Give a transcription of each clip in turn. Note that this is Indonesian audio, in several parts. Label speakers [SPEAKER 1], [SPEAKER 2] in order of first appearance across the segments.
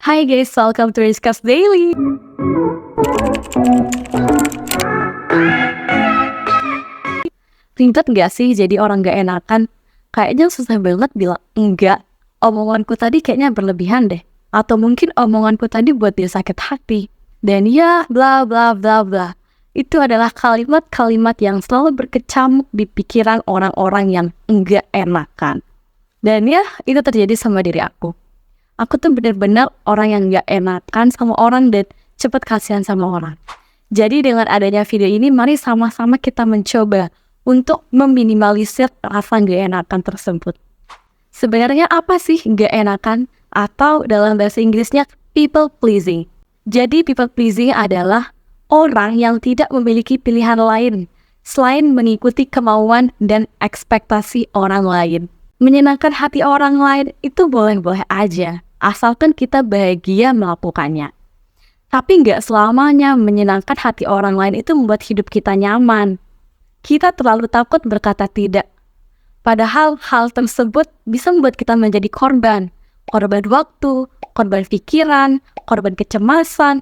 [SPEAKER 1] Hai guys, welcome to Rizkas Daily. Ribet gak sih jadi orang gak enakan? Kayaknya susah banget bilang enggak. Omonganku tadi kayaknya berlebihan deh. Atau mungkin omonganku tadi buat dia sakit hati. Dan ya, bla bla bla bla. Itu adalah kalimat-kalimat yang selalu berkecamuk di pikiran orang-orang yang enggak enakan. Dan ya, itu terjadi sama diri aku. Aku tuh bener-bener orang yang gak enakan sama orang dan cepet kasihan sama orang. Jadi dengan adanya video ini, mari sama-sama kita mencoba untuk meminimalisir rasa gak enakan tersebut. Sebenarnya apa sih gak enakan? Atau dalam bahasa Inggrisnya people pleasing. Jadi people pleasing adalah orang yang tidak memiliki pilihan lain selain mengikuti kemauan dan ekspektasi orang lain. Menyenangkan hati orang lain itu boleh-boleh aja, asalkan kita bahagia melakukannya. Tapi nggak selamanya menyenangkan hati orang lain itu membuat hidup kita nyaman. Kita terlalu takut berkata tidak. Padahal hal tersebut bisa membuat kita menjadi korban. Korban waktu, korban pikiran, korban kecemasan.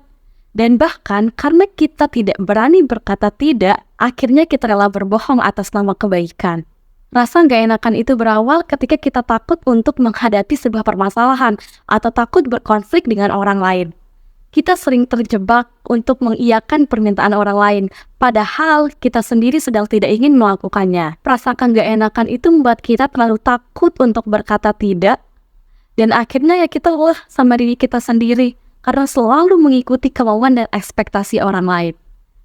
[SPEAKER 1] Dan bahkan karena kita tidak berani berkata tidak, akhirnya kita rela berbohong atas nama kebaikan. Rasa gak enakan itu berawal ketika kita takut untuk menghadapi sebuah permasalahan atau takut berkonflik dengan orang lain. Kita sering terjebak untuk mengiyakan permintaan orang lain, padahal kita sendiri sedang tidak ingin melakukannya. Perasaan gak enakan itu membuat kita terlalu takut untuk berkata tidak, dan akhirnya ya kita lelah sama diri kita sendiri, karena selalu mengikuti kemauan dan ekspektasi orang lain.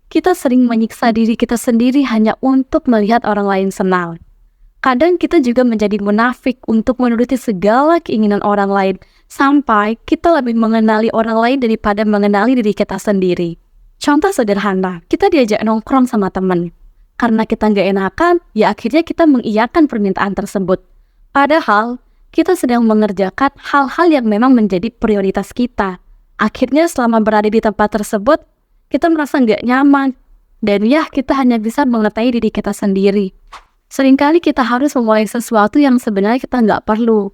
[SPEAKER 1] Kita sering menyiksa diri kita sendiri hanya untuk melihat orang lain senang. Kadang kita juga menjadi munafik untuk menuruti segala keinginan orang lain, sampai kita lebih mengenali orang lain daripada mengenali diri kita sendiri. Contoh sederhana, kita diajak nongkrong sama teman. Karena kita nggak enakan, ya akhirnya kita mengiyakan permintaan tersebut. Padahal, kita sedang mengerjakan hal-hal yang memang menjadi prioritas kita. Akhirnya selama berada di tempat tersebut, kita merasa nggak nyaman. Dan ya, kita hanya bisa mengetahui diri kita sendiri. Seringkali kita harus memulai sesuatu yang sebenarnya kita nggak perlu.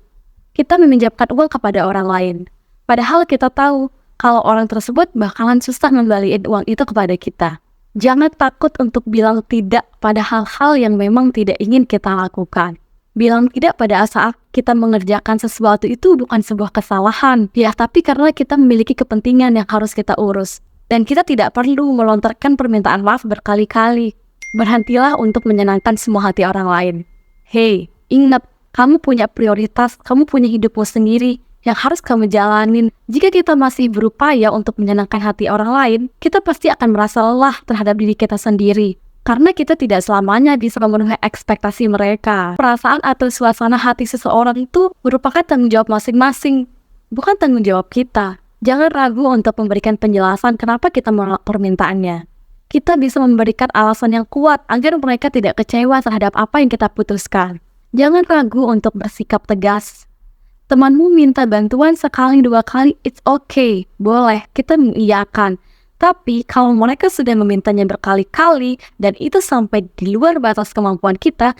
[SPEAKER 1] Kita meminjamkan uang kepada orang lain. Padahal kita tahu kalau orang tersebut bakalan susah ngembaliin uang itu kepada kita. Jangan takut untuk bilang tidak pada hal-hal yang memang tidak ingin kita lakukan. Bilang tidak pada saat kita mengerjakan sesuatu itu bukan sebuah kesalahan. Ya, tapi karena kita memiliki kepentingan yang harus kita urus. Dan kita tidak perlu melontarkan permintaan maaf berkali-kali. Berhentilah untuk menyenangkan semua hati orang lain. Hey, ingat, kamu punya prioritas, kamu punya hidupmu sendiri yang harus kamu jalanin. Jika kita masih berupaya untuk menyenangkan hati orang lain, kita pasti akan merasa lelah terhadap diri kita sendiri. Karena kita tidak selamanya bisa memenuhi ekspektasi mereka. Perasaan atau suasana hati seseorang itu merupakan tanggung jawab masing-masing, bukan tanggung jawab kita. Jangan ragu untuk memberikan penjelasan kenapa kita menolak permintaannya. Kita bisa memberikan alasan yang kuat agar mereka tidak kecewa terhadap apa yang kita putuskan. Jangan ragu untuk bersikap tegas. Temanmu minta bantuan sekali dua kali, it's okay, boleh, kita mengiyakan. Tapi kalau mereka sudah memintanya berkali-kali dan itu sampai di luar batas kemampuan kita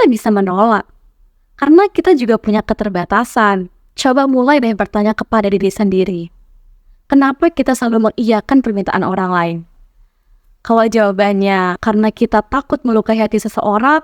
[SPEAKER 1] bisa menolak. Karena kita juga punya keterbatasan. Coba mulai dari bertanya kepada diri sendiri. Kenapa kita selalu mengiyakan permintaan orang lain? Kalau jawabannya karena kita takut melukai hati seseorang,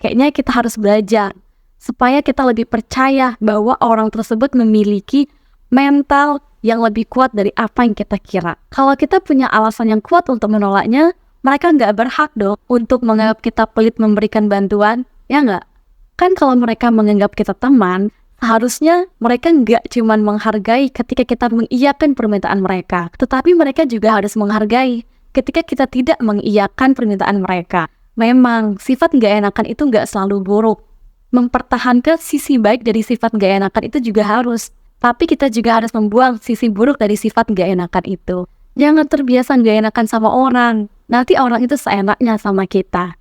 [SPEAKER 1] kayaknya kita harus belajar supaya kita lebih percaya bahwa orang tersebut memiliki mental yang lebih kuat dari apa yang kita kira. Kalau kita punya alasan yang kuat untuk menolaknya, mereka nggak berhak dong untuk menganggap kita pelit memberikan bantuan, ya nggak? Kan kalau mereka menganggap kita teman, seharusnya mereka nggak cuma menghargai ketika kita mengiyakan permintaan mereka, tetapi mereka juga harus menghargai ketika kita tidak mengiyakan permintaan mereka. Memang, sifat gak enakan itu gak selalu buruk. Mempertahankan sisi baik dari sifat gak enakan itu juga harus. Tapi kita juga harus membuang sisi buruk dari sifat gak enakan itu. Jangan terbiasa gak enakan sama orang. Nanti orang itu seenaknya sama kita.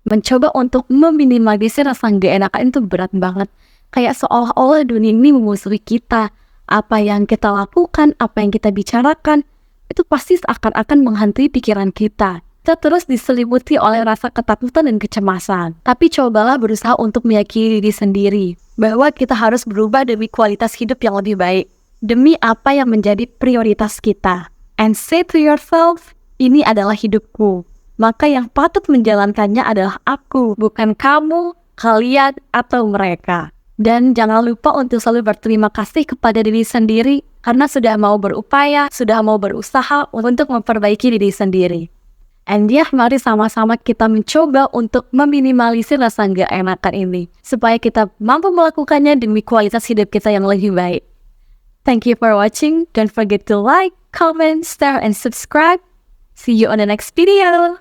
[SPEAKER 1] Mencoba untuk meminimalisir rasa gak enakan itu berat banget. Kayak seolah-olah dunia ini memusuhi kita. Apa yang kita lakukan, apa yang kita bicarakan, itu pasti seakan-akan menghantui pikiran kita. Kita terus diselimuti oleh rasa ketakutan dan kecemasan. Tapi cobalah berusaha untuk meyakini diri sendiri bahwa kita harus berubah demi kualitas hidup yang lebih baik. demi apa yang menjadi prioritas kita. And say to yourself, ini adalah hidupku. Maka yang patut menjalankannya adalah aku, bukan kamu, kalian, atau mereka. Dan jangan lupa untuk selalu berterima kasih kepada diri sendiri karena sudah mau berupaya, sudah mau berusaha untuk memperbaiki diri sendiri. And mari sama-sama kita mencoba untuk meminimalisir rasa nggak enakan ini, supaya kita mampu melakukannya demi kualitas hidup kita yang lebih baik. Thank you for watching. Don't forget to like, comment, share, and subscribe. See you on the next video.